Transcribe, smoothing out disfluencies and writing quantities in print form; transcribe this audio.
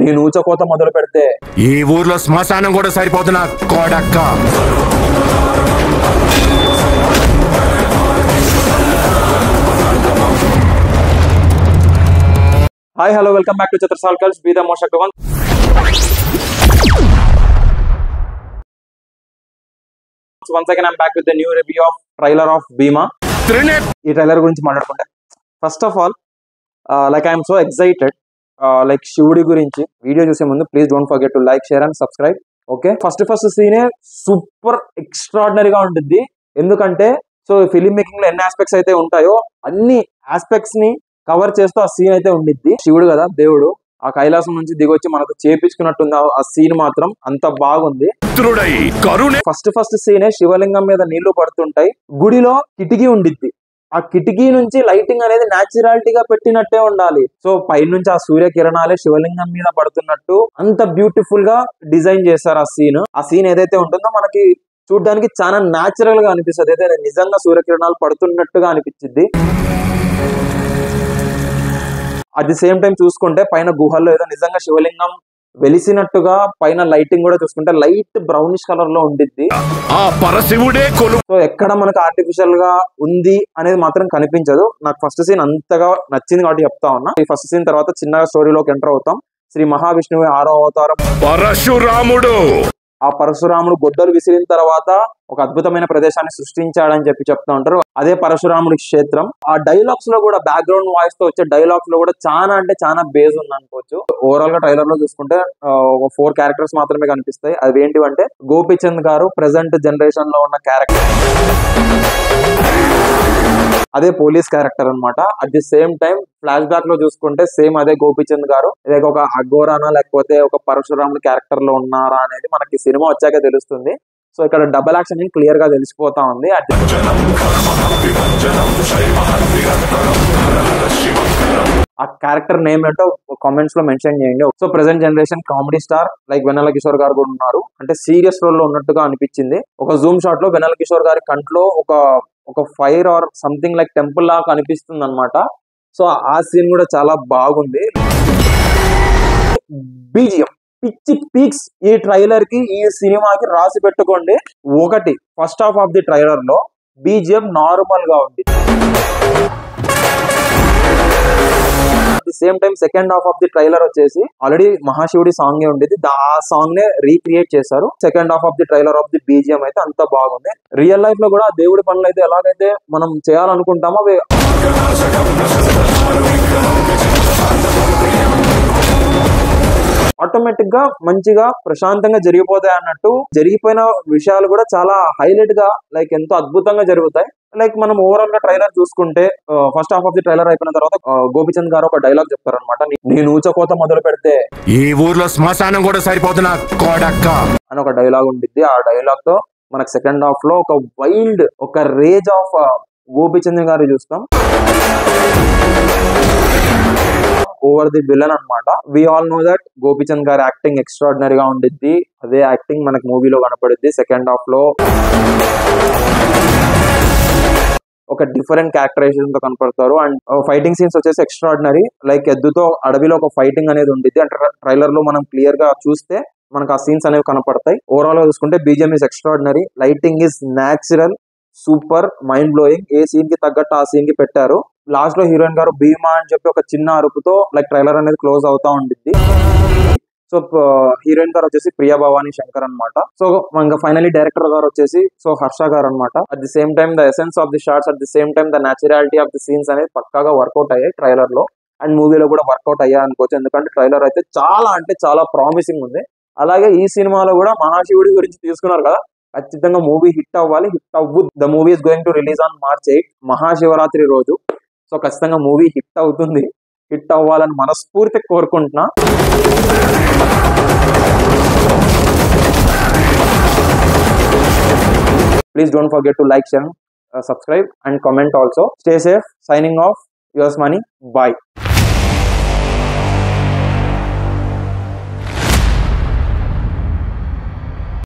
నేను ఊచకోత మొదలు పెడితే ఈ ఊర్లో శ్మశానం కూడా సరిపోతున్నా కోడక్క. Hi hello welcome back to చిత్రసాల్కల్స్ బి ద మోషక్ one. Once again I'm back with the new review of trailer of Bhima. ఈ ట్రైలర్ గురించి మాట్లాడుకుంటే first of all like I'm so excited like శివుడి గురించి వీడియో చూసే ముందు please don't forget to like share and subscribe. Okay, first సీనే super ఎక్స్ట్రాడినరీగా ఉంటుంది. ఎందుకంటే సో ఫిలిం మేకింగ్ లో ఎన్ని ఆస్పెక్ట్స్ అయితే ఉంటాయో అన్ని ఆస్పెక్ట్స్ ని కవర్ చేస్తూ ఆ సీన్ అయితే ఉండిద్ది. శివుడు కదా దేవుడు, ఆ కైలాసం నుంచి దిగొచ్చి మనకు చేపించుకున్నట్టుంది ఆ సీన్, మాత్రం అంత బాగుంది. ఫస్ట్ సీనే శివలింగం మీద నీళ్లు పడుతుంటాయి, గుడిలో కిటికీ ఉండిద్ది, ఆ కిటికీ నుంచి లైటింగ్ అనేది న్యాచురాలిటీగా పెట్టినట్టే ఉండాలి. సో పైనుంచి ఆ సూర్య కిరణాలే శివలింగం మీద పడుతున్నట్టు అంత బ్యూటిఫుల్ గా డిజైన్ చేశారు ఆ సీన్ ఏదైతే ఉంటుందో మనకి చూడడానికి చాలా న్యాచురల్ గా అనిపిస్తుంది, అయితే నిజంగా సూర్యకిరణాలు పడుతున్నట్టుగా అనిపించింది. అట్ ది సేమ్ టైం చూసుకుంటే పైన గుహల్లో ఏదో నిజంగా శివలింగం వెలిసినట్టుగా పైన లైటింగ్ కూడా చూసుకుంటే లైట్ బ్రౌనిష్ కలర్ లో ఉండిద్ది. సో ఎక్కడ మనకు ఆర్టిఫిషియల్ గా ఉంది అనేది మాత్రం కనిపించదు. నాకు ఫస్ట్ సీన్ అంతగా నచ్చింది కాబట్టి చెప్తా ఉన్నా. ఈ ఫస్ట్ సీన్ తర్వాత చిన్నగా స్టోరీలోకి ఎంటర్ అవుతాం. శ్రీ మహావిష్ణువు 6వ అవతారం పరశురాముడు. ఆ పరశురాముడు గొడ్డలు విసిరిన తర్వాత ఒక అద్భుతమైన ప్రదేశాన్ని సృష్టించాడని చెప్తా ఉంటారు. అదే పరశురాముడి క్షేత్రం. ఆ డైలాగ్స్ లో కూడా బ్యాక్గ్రౌండ్ వాయిస్ తో వచ్చే డైలాగ్స్ లో కూడా చాలా అంటే చాలా బేస్ ఉంది అనుకోవచ్చు. ఓవరాల్ గా ట్రైలర్ లో చూసుకుంటే ఒక 4 క్యారెక్టర్స్ మాత్రమే కనిపిస్తాయి. అవి ఏంటివంటే గోపీచంద్ గారు ప్రెసెంట్ జనరేషన్ లో ఉన్న క్యారెక్టర్, అదే పోలీస్ క్యారెక్టర్ అన్నమాట. At the same time flash back లో చూసుకుంటే సేమ్ అదే గోపీచంద్ గారు లేక ఒక అఘోరానా లేకపోతే ఒక పరశురాముడు క్యారెక్టర్ లో ఉన్నారా అనేది మనకి సినిమా వచ్చాక తెలుస్తుంది. సో ఇక్కడ డబుల్ యాక్షన్ క్లియర్ గా తెలిసిపోతా ఉంది. ఆ క్యారెక్టర్ నేమ్ ఏంటో కామెంట్స్ లో మెన్షన్ చేయండి. So present generation comedy star like Vennela Kishore garu కూడా ఉన్నారు, అంటే సీరియస్ రోల్ లో ఉన్నట్టుగా అనిపించింది. ఒక జూమ్ షాట్ లో వెన్నెల కిషోర్ గారి కంట్లో ఒక fire or something like temple లాగా కనిపిస్తుంది అనమాట. సో ఆ సీన్ కూడా చాలా బాగుంది. బీజిఎం పిచ్చి పీక్స్ ఈ ట్రైలర్ కి ఈ సినిమాకి రాసి పెట్టుకోండి. ఒకటి, first half of the trailer లో బీజిఎం నార్మల్ గా ఉంది. At the same time second half of the trailer వచ్చేసి ఆల్రెడీ మహాశివుడి సాంగ్ ఉండేది, ఆ సాంగ్ నే రీక్రియేట్ చేశారు. Second half of the trailer of the BGM అయితే అంత బాగుంది. రియల్ లైఫ్ లో కూడా దేవుడి పనులు అయితే ఎలాగైతే మనం చేయాలనుకుంటామో అవి ఆటోమేటిక్ గా మంచిగా ప్రశాంతంగా జరిగిపోతాయి అన్నట్టు. జరిగిపోయిన విషయాలు కూడా చాలా హైలైట్ గా లైక్ ఎంతో అద్భుతంగా జరుగుతాయి. లైక్ మనం ఓవరాల్ గా ట్రైలర్ చూసుకుంటే first half of the trailer అయిపోయిన తర్వాత గోపీచంద్ గారు ఒక డైలాగ్ చెప్తారనమాట, నేను ఊచకోత మొదలు పెడితే ఈ ఊర్లో శ్మశానం కూడా సరిపోతున్నా కోడక్క అని ఒక డైలాగ్ ఉంటుంది. ఆ డైలాగ్ తో మనకు సెకండ్ హాఫ్ లో ఒక వైల్డ్ ఒక రేజ్ ఆఫ్ గోపీచంద్ గారు చూస్తాం ఓవర్ ది విలన్ అన్నమాట. We all know that Gopichand గారి యాక్టింగ్ ఎక్స్ట్రాడినరీగా ఉండిద్ది. అదే యాక్టింగ్ మనకు మూవీలో కనపడుద్ది. సెకండ్ హాఫ్ లో ఒక డిఫరెంట్ క్యారెక్టరైజేషన్ తో కనపడతారు. అండ్ ఫైటింగ్ సీన్స్ వచ్చేసి ఎక్స్ట్రాడినరీ, లైక్ ఎద్దుతో అడవిలో ఒక ఫైటింగ్ అనేది ఉండిద్ది. అంటే ట్రైలర్ లో మనం క్లియర్ గా చూస్తే మనకు ఆ సీన్స్ అనేవి కనపడతాయి. ఓవరాల్ గా చూసుకుంటే BGM is extraordinary, lighting is natural, super, mind blowing. ఏ సీన్ కి తగ్గట్టు ఆ సీన్ కి పెట్టారు. లాస్ట్ లో హీరోయిన్ గారు భీమా అని చెప్పి ఒక చిన్న అరుపుతో లైక్ ట్రైలర్ అనేది క్లోజ్ అవుతా ఉండిద్ది. సో హీరోయిన్ గారు వచ్చేసి ప్రియా భవానీ శంకర్ అనమాట. సో ఇంకా ఫైనలీ డైరెక్టర్ గారు వచ్చేసి సో హర్ష గారు అనమాట. At the same time the essence of the shorts, at the same time the naturality of the scenes అనేది పక్కాగా వర్కౌట్ అయ్యాయి ట్రైలర్ లో, అండ్ మూవీలో కూడా వర్కౌట్ అయ్యాయి అనుకోవచ్చు. ఎందుకంటే ట్రైలర్ అయితే చాలా అంటే చాలా ప్రామిసింగ్ ఉంది. అలాగే ఈ సినిమాలో కూడా మహాశివుడి గురించి తీసుకున్నారు కదా, ఖచ్చితంగా మూవీ హిట్ అవ్వాలి, హిట్ అవ్వు. The movie is going to release on March 8 Mahashivratri రోజు. సో ఖచ్చితంగా మూవీ హిట్ అవుతుంది, హిట్ అవ్వాలని మనస్ఫూర్తి కోరుకుంటున్నా. Please don't forget to like, share, subscribe and comment also. Stay safe. Signing off. Yours Money. Bye.